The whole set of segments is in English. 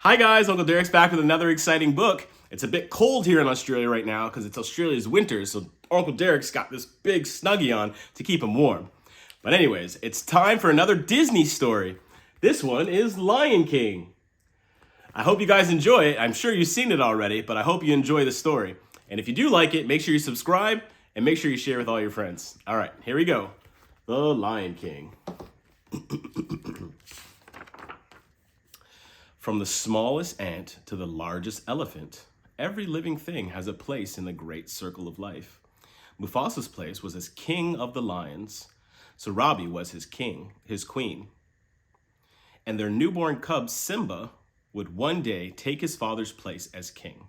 Hi guys, Uncle Derrick's back with another exciting book. It's a bit cold here in Australia right now because it's Australia's winter, so Uncle Derrick's got this big snuggie on to keep him warm. But anyways, it's time for another Disney story. This one is Lion King. I hope you guys enjoy it. I'm sure you've seen it already, but I hope you enjoy the story. And if you do like it, make sure you subscribe and make sure you share with all your friends. All right, here we go. The Lion King. From the smallest ant to the largest elephant, every living thing has a place in the great circle of life. Mufasa's place was as king of the lions. Sarabi was his queen. And their newborn cub, Simba, would one day take his father's place as king.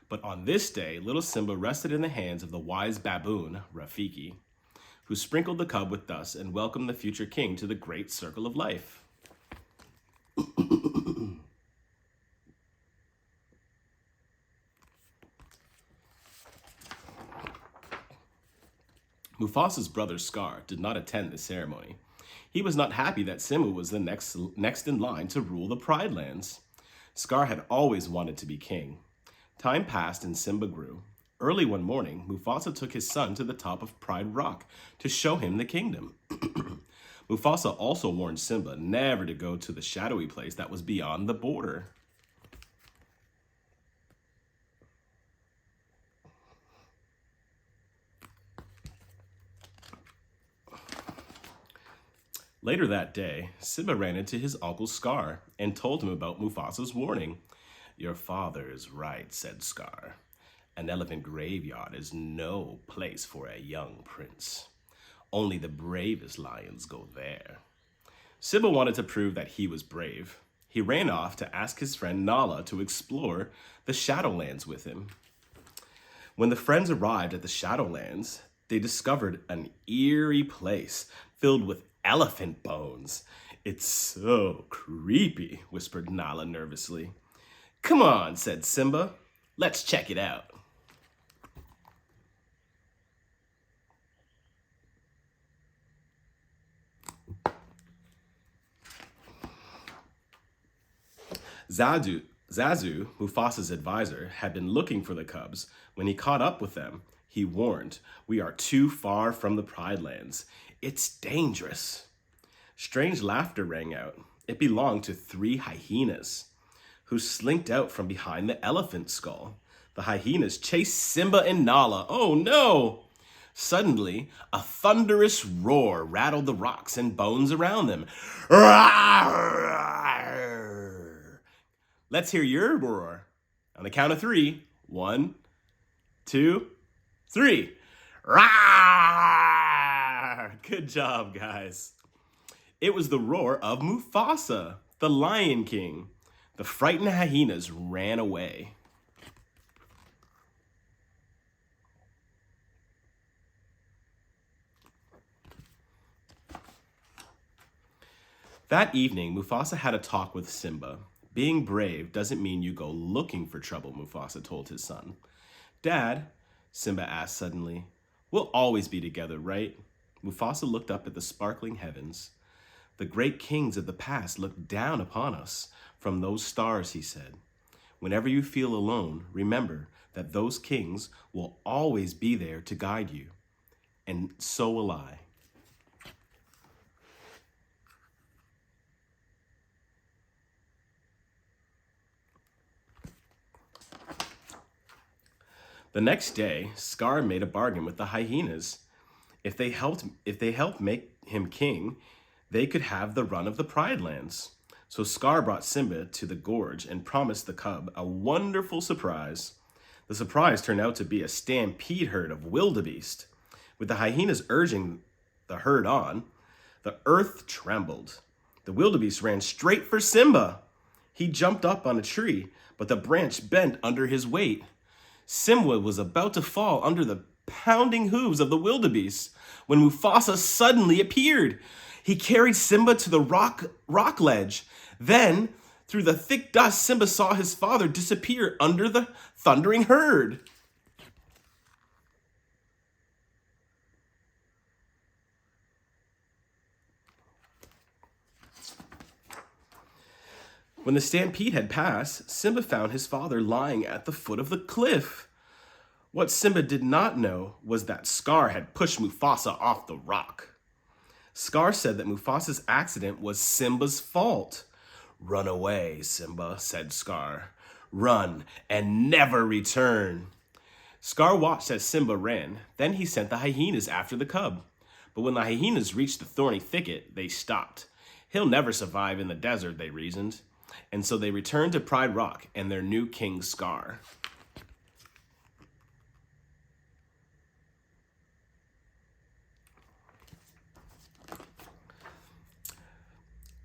But on this day, little Simba rested in the hands of the wise baboon, Rafiki, who sprinkled the cub with dust and welcomed the future king to the great circle of life. Mufasa's brother Scar did not attend the ceremony. He was not happy that Simba was the next in line to rule the Pride Lands. Scar had always wanted to be king. Time passed and Simba grew. Early one morning, Mufasa took his son to the top of Pride Rock to show him the kingdom. Mufasa also warned Simba never to go to the shadowy place that was beyond the border. Later that day, Simba ran into his uncle Scar and told him about Mufasa's warning. "Your father is right," said Scar. "An elephant graveyard is no place for a young prince. Only the bravest lions go there." Simba wanted to prove that he was brave. He ran off to ask his friend Nala to explore the Shadowlands with him. When the friends arrived at the Shadowlands, they discovered an eerie place filled with elephant bones. "It's so creepy," whispered Nala nervously. "Come on," said Simba. "Let's check it out." Zazu, Mufasa's advisor, had been looking for the cubs. When he caught up with them, he warned, "We are too far from the Pride Lands. It's dangerous." Strange laughter rang out. It belonged to 3 hyenas, who slinked out from behind the elephant skull. The hyenas chased Simba and Nala. Oh no! Suddenly, a thunderous roar rattled the rocks and bones around them. Let's hear your roar. On the count of 3. 1, 2, 3. Good job, guys. It was the roar of Mufasa, the Lion King. The frightened hyenas ran away. That evening, Mufasa had a talk with Simba. "Being brave doesn't mean you go looking for trouble," Mufasa told his son. "Dad," Simba asked suddenly, "we'll always be together, right?" Mufasa looked up at the sparkling heavens. "The great kings of the past looked down upon us from those stars," he said. "Whenever you feel alone, remember that those kings will always be there to guide you. And so will I." The next day, Scar made a bargain with the hyenas. If they helped make him king, they could have the run of the Pride Lands. So Scar brought Simba to the gorge and promised the cub a wonderful surprise. The surprise turned out to be a stampede herd of wildebeest. With the hyenas urging the herd on, the earth trembled. The wildebeest ran straight for Simba. He jumped up on a tree, but the branch bent under his weight. Simba was about to fall under the pounding hooves of the wildebeest when Mufasa suddenly appeared. He carried Simba to the rock ledge. Then, through the thick dust, Simba saw his father disappear under the thundering herd. When the stampede had passed, Simba found his father lying at the foot of the cliff. What Simba did not know was that Scar had pushed Mufasa off the rock. Scar said that Mufasa's accident was Simba's fault. "Run away, Simba," said Scar. "Run and never return." Scar watched as Simba ran. Then he sent the hyenas after the cub. But when the hyenas reached the thorny thicket, they stopped. "He'll never survive in the desert," they reasoned. And so they returned to Pride Rock and their new king, Scar.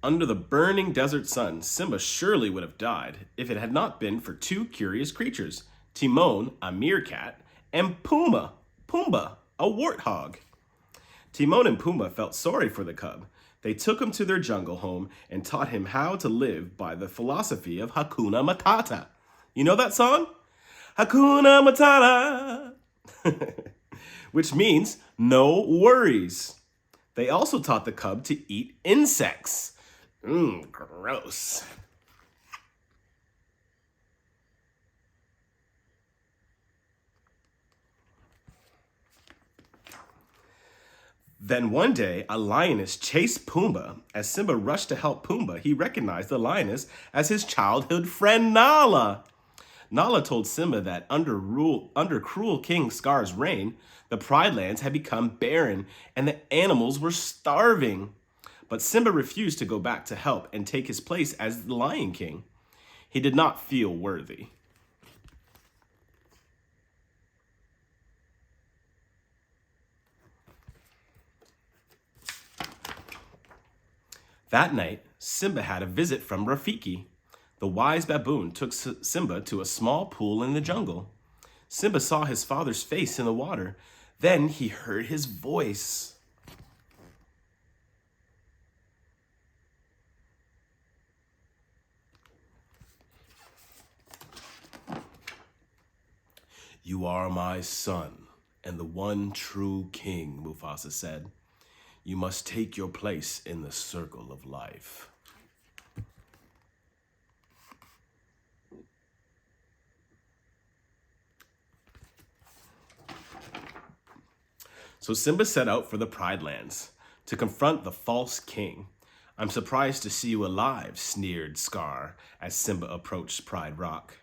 Under the burning desert sun, Simba surely would have died if it had not been for two curious creatures, Timon, a meerkat, and Pumbaa, a warthog. Timon and Pumbaa felt sorry for the cub. They took him to their jungle home and taught him how to live by the philosophy of Hakuna Matata. You know that song? Hakuna Matata! Which means no worries. They also taught the cub to eat insects. Gross. Then one day, a lioness chased Pumbaa. As Simba rushed to help Pumbaa, he recognized the lioness as his childhood friend Nala. Nala told Simba that under cruel King Scar's reign, the Pride Lands had become barren and the animals were starving. But Simba refused to go back to help and take his place as the Lion King. He did not feel worthy. That night, Simba had a visit from Rafiki. The wise baboon took Simba to a small pool in the jungle. Simba saw his father's face in the water. Then he heard his voice. "You are my son, and the one true king," Mufasa said. "You must take your place in the circle of life." So Simba set out for the Pride Lands to confront the false king. "I'm surprised to see you alive," sneered Scar as Simba approached Pride Rock.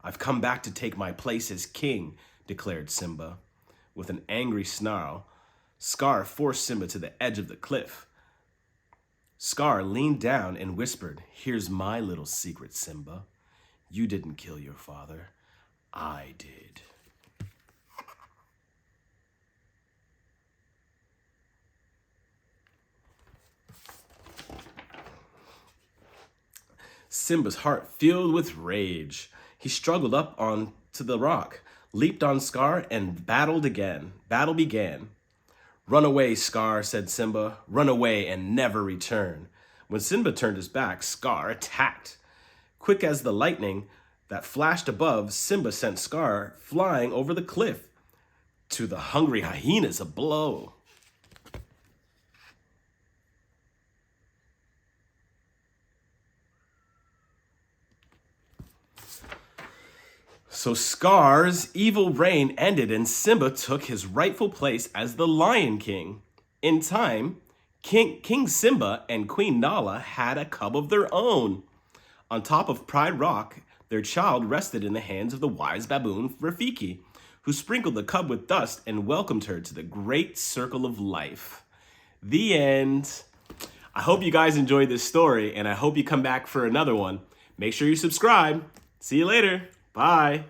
"I've come back to take my place as king," declared Simba. With an angry snarl, Scar forced Simba to the edge of the cliff. Scar leaned down and whispered, "Here's my little secret, Simba. You didn't kill your father. I did." Simba's heart filled with rage. He struggled up onto the rock, leaped on Scar, and battle began. "Run away, Scar," said Simba. "Run away and never return." When Simba turned his back, Scar attacked. Quick as the lightning that flashed above, Simba sent Scar flying over the cliff. To the hungry hyenas a blow. So Scar's evil reign ended and Simba took his rightful place as the Lion King. In time, King Simba and Queen Nala had a cub of their own. On top of Pride Rock, their child rested in the hands of the wise baboon Rafiki, who sprinkled the cub with dust and welcomed her to the great circle of life. The end. I hope you guys enjoyed this story, and I hope you come back for another one. Make sure you subscribe. See you later. Bye.